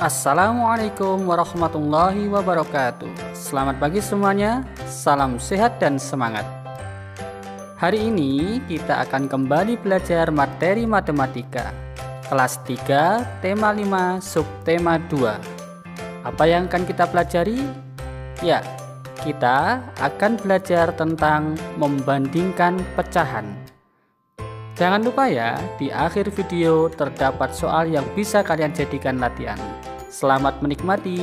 Assalamualaikum warahmatullahi wabarakatuh. Selamat pagi semuanya, salam sehat dan semangat. Hari ini kita akan kembali belajar materi matematika kelas 3, tema 5, subtema 2. Apa yang akan kita pelajari? Ya, kita akan belajar tentang membandingkan pecahan. Jangan lupa ya, di akhir video terdapat soal yang bisa kalian jadikan latihan. Selamat menikmati.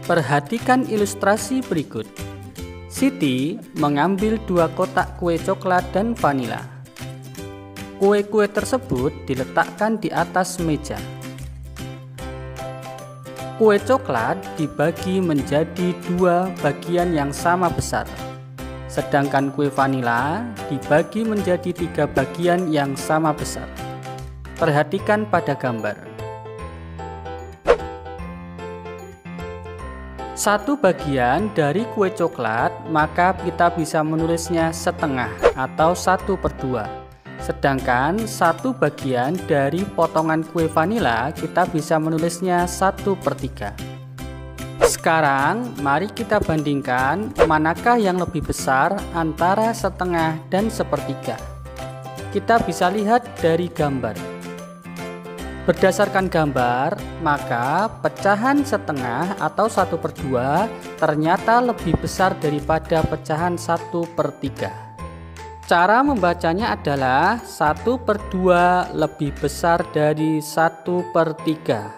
Perhatikan ilustrasi berikut. Siti mengambil 2 kotak kue coklat dan vanila. Kue-kue tersebut diletakkan di atas meja. Kue coklat dibagi menjadi 2 bagian yang sama besar, sedangkan kue vanila dibagi menjadi 3 bagian yang sama besar. Perhatikan pada gambar. Satu bagian dari kue coklat, maka kita bisa menulisnya setengah atau 1/2. Sedangkan satu bagian dari potongan kue vanila kita bisa menulisnya 1/3. Sekarang mari kita bandingkan manakah yang lebih besar antara setengah dan 1/3. Kita bisa lihat dari gambar. Berdasarkan gambar, maka pecahan setengah atau 1/2 ternyata lebih besar daripada pecahan 1/3. Cara membacanya adalah 1/2 lebih besar dari 1/3.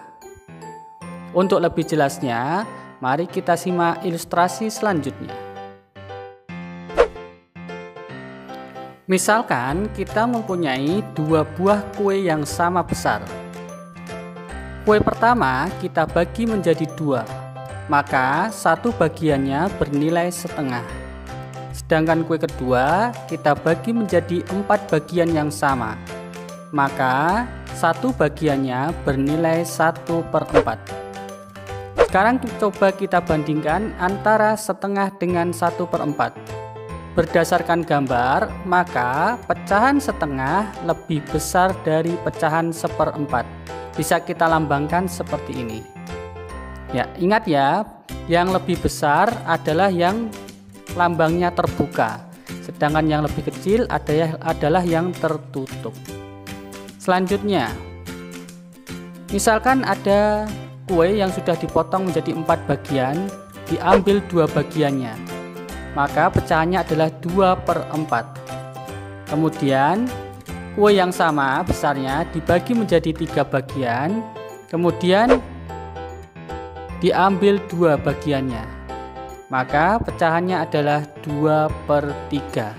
Untuk lebih jelasnya, mari kita simak ilustrasi selanjutnya. Misalkan kita mempunyai 2 buah kue yang sama besar. Kue pertama kita bagi menjadi 2, maka satu bagiannya bernilai setengah. Sedangkan kue kedua kita bagi menjadi 4 bagian yang sama, maka satu bagiannya bernilai 1/4. Sekarang coba kita bandingkan antara setengah dengan 1/4. Berdasarkan gambar, maka pecahan setengah lebih besar dari pecahan 1/4. Bisa kita lambangkan seperti ini. Ya, ingat ya, yang lebih besar adalah yang lambangnya terbuka, sedangkan yang lebih kecil adalah yang tertutup. Selanjutnya, misalkan ada kue yang sudah dipotong menjadi 4 bagian, diambil 2 bagiannya, maka pecahannya adalah 2/4. Kemudian kue yang sama besarnya dibagi menjadi 3 bagian, kemudian diambil 2 bagiannya, maka pecahannya adalah 2/3.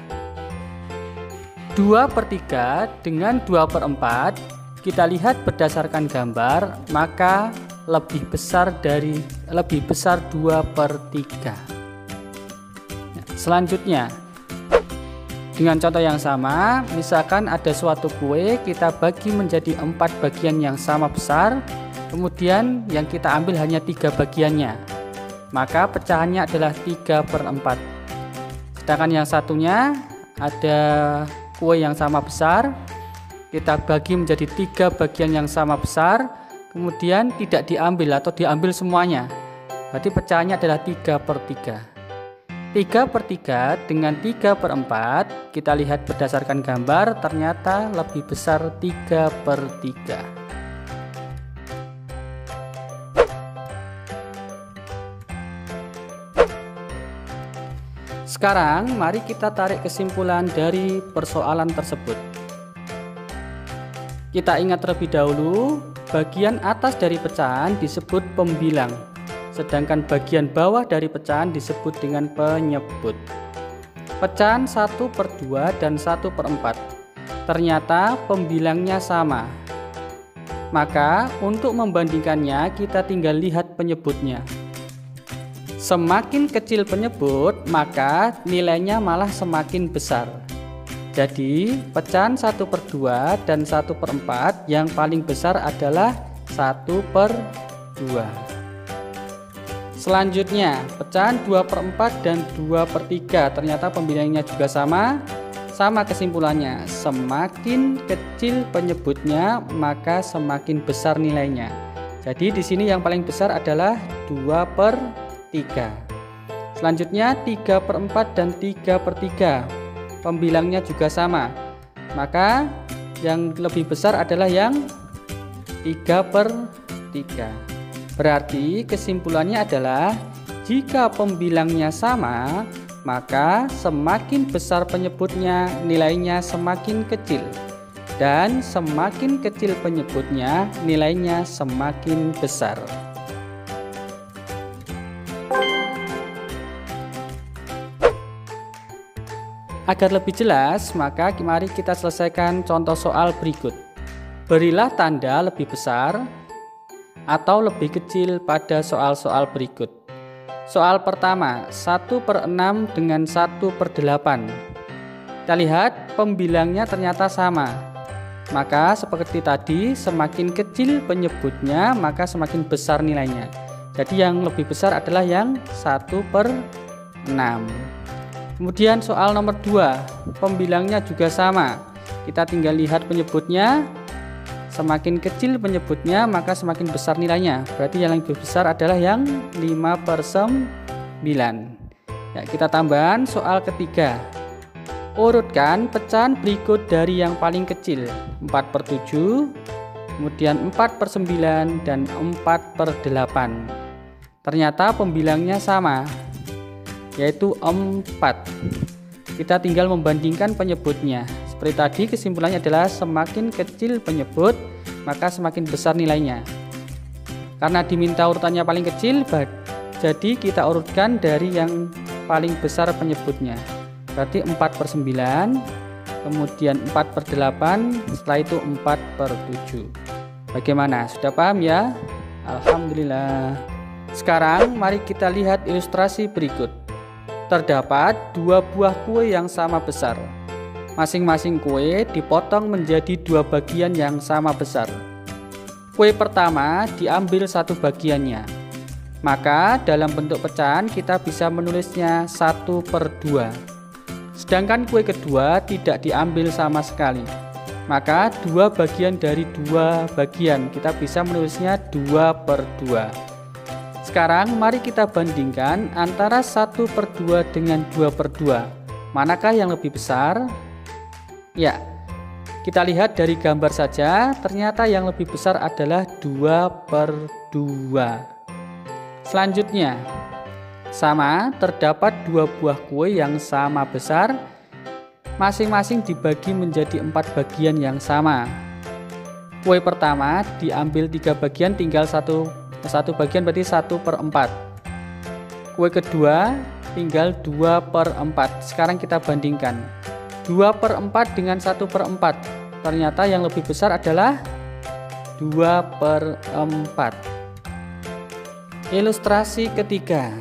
2/3 dengan 2/4 kita lihat berdasarkan gambar, maka lebih besar 2/3. Selanjutnya, dengan contoh yang sama, misalkan ada suatu kue kita bagi menjadi 4 bagian yang sama besar, kemudian yang kita ambil hanya 3 bagiannya, maka pecahannya adalah 3/4. Sedangkan yang satunya ada kue yang sama besar, kita bagi menjadi 3 bagian yang sama besar, kemudian tidak diambil atau diambil semuanya, berarti pecahannya adalah 3/3. 3/3 dengan 3/4 kita lihat berdasarkan gambar ternyata lebih besar 3/3. Sekarang mari kita tarik kesimpulan dari persoalan tersebut. Kita ingat terlebih dahulu, bagian atas dari pecahan disebut pembilang, sedangkan bagian bawah dari pecahan disebut dengan penyebut. Pecahan 1/2 dan 1/4 ternyata pembilangnya sama. Maka untuk membandingkannya kita tinggal lihat penyebutnya. Semakin kecil penyebut, maka nilainya malah semakin besar. Jadi pecahan 1/2 dan 1/4 yang paling besar adalah 1/2. Selanjutnya, pecahan 2/4 dan 2/3 ternyata pembilangnya juga sama. sama kesimpulannya, semakin kecil penyebutnya maka semakin besar nilainya. Jadi di sini yang paling besar adalah 2/3. Selanjutnya 3/4 dan 3/3. Pembilangnya juga sama. Maka yang lebih besar adalah yang 3/3. Berarti kesimpulannya adalah jika pembilangnya sama, maka semakin besar penyebutnya nilainya semakin kecil, dan semakin kecil penyebutnya nilainya semakin besar. Agar lebih jelas, maka mari kita selesaikan contoh soal berikut. Berilah tanda lebih besar atau lebih kecil pada soal-soal berikut. Soal pertama, 1/6 dengan 1/8. Kita lihat pembilangnya ternyata sama. Maka seperti tadi, semakin kecil penyebutnya maka semakin besar nilainya. Jadi yang lebih besar adalah yang 1/6. Kemudian soal nomor 2, pembilangnya juga sama. Kita tinggal lihat penyebutnya. Semakin kecil penyebutnya maka semakin besar nilainya. Berarti yang lebih besar adalah yang 5/9. Ya, kita tambahan soal ketiga. Urutkan pecahan berikut dari yang paling kecil, 4/7, kemudian 4/9 dan 4/8. Ternyata pembilangnya sama, yaitu 4. Kita tinggal membandingkan penyebutnya. Seperti tadi, kesimpulannya adalah semakin kecil penyebut maka semakin besar nilainya. Karena diminta urutannya paling kecil, jadi kita urutkan dari yang paling besar penyebutnya. Berarti 4/9, kemudian 4/8, setelah itu 4/7. Bagaimana? Sudah paham ya? Alhamdulillah. Sekarang mari kita lihat ilustrasi berikut. Terdapat 2 buah kue yang sama besar. Masing-masing kue dipotong menjadi 2 bagian yang sama besar. Kue pertama diambil 1 bagiannya. Maka dalam bentuk pecahan kita bisa menulisnya 1/2. Sedangkan kue kedua tidak diambil sama sekali. Maka 2 bagian dari 2 bagian kita bisa menulisnya 2/2. Sekarang mari kita bandingkan antara 1/2 dengan 2/2. Manakah yang lebih besar? Ya, kita lihat dari gambar saja, ternyata yang lebih besar adalah 2/2. Selanjutnya, sama, terdapat 2 buah kue yang sama besar, masing-masing dibagi menjadi 4 bagian yang sama. Kue pertama diambil 3 bagian, tinggal satu bagian, berarti 1/4. Kue kedua tinggal 2/4. Sekarang kita bandingkan 2/4 dengan 1/4. Ternyata yang lebih besar adalah 2/4. Ilustrasi ketiga.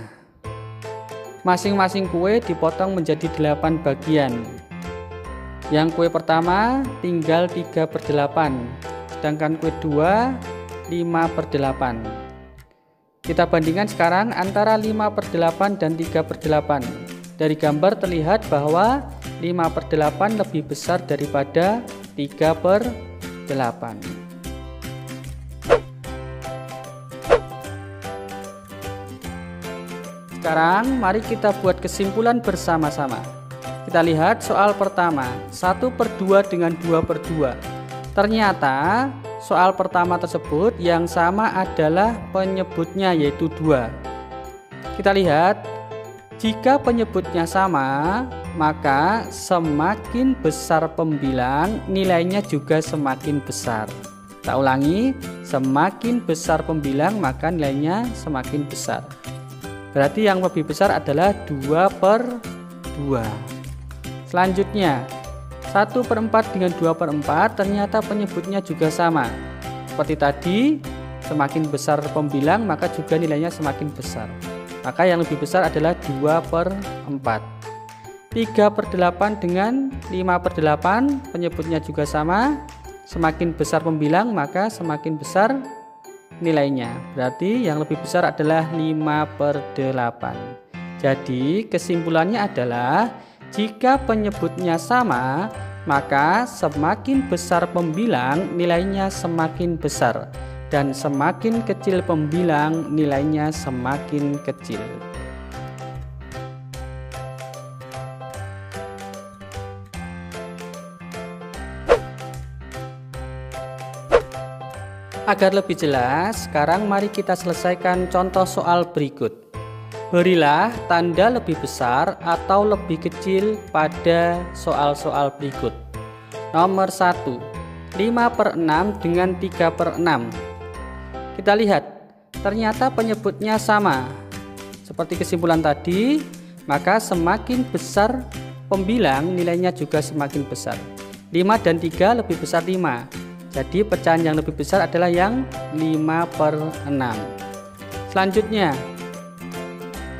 Masing-masing kue dipotong menjadi 8 bagian. Yang kue pertama tinggal 3/8, sedangkan kue kedua 5/8. Kita bandingkan sekarang antara 5/8 dan 3/8. Dari gambar terlihat bahwa 5/8 lebih besar daripada 3/8. Sekarang mari kita buat kesimpulan bersama-sama. Kita lihat soal pertama, 1/2 dengan 2/2. Ternyata soal pertama tersebut yang sama adalah penyebutnya, yaitu 2. Kita lihat, jika penyebutnya sama, maka semakin besar pembilang, nilainya juga semakin besar. Kita ulangi, semakin besar pembilang maka nilainya semakin besar. Berarti yang lebih besar adalah 2/2. Selanjutnya, 1/4 dengan 2/4, ternyata penyebutnya juga sama. Seperti tadi, semakin besar pembilang maka juga nilainya semakin besar. Maka yang lebih besar adalah 2/4. 3/8 dengan 5/8, penyebutnya juga sama. Semakin besar pembilang maka semakin besar nilainya. Berarti yang lebih besar adalah 5/8. Jadi kesimpulannya adalah Jika penyebutnya sama, maka semakin besar pembilang nilainya semakin besar, dan semakin kecil pembilang nilainya semakin kecil. Agar lebih jelas, sekarang mari kita selesaikan contoh soal berikut. Berilah tanda lebih besar atau lebih kecil pada soal-soal berikut. Nomor 1, 5/6 dengan 3/6. Kita lihat, ternyata penyebutnya sama. Seperti kesimpulan tadi, maka semakin besar pembilang nilainya juga semakin besar. 5 dan 3 lebih besar 5. Jadi pecahan yang lebih besar adalah yang 5/6. Selanjutnya,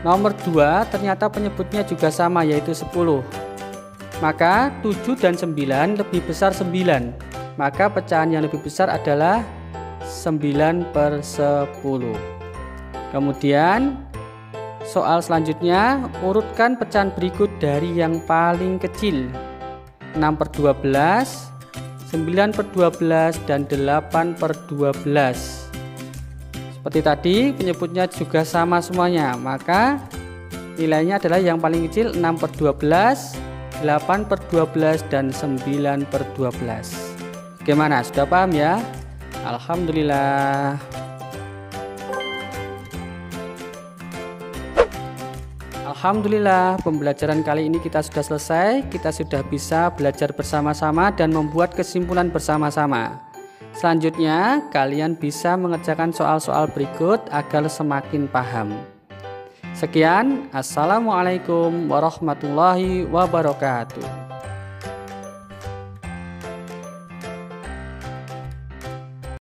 nomor 2 ternyata penyebutnya juga sama, yaitu 10. Maka 7 dan 9 lebih besar 9. Maka pecahan yang lebih besar adalah 9/10. Kemudian soal selanjutnya, urutkan pecahan berikut dari yang paling kecil. 6/12, 9/12, dan 8/12. Seperti tadi, penyebutnya juga sama semuanya, maka nilainya adalah yang paling kecil 6/12, 8/12, dan 9/12. Bagaimana? Sudah paham ya? Alhamdulillah. Alhamdulillah, pembelajaran kali ini kita sudah selesai. Kita sudah bisa belajar bersama-sama dan membuat kesimpulan bersama-sama. Selanjutnya, kalian bisa mengerjakan soal-soal berikut agar semakin paham. Sekian, assalamualaikum warahmatullahi wabarakatuh.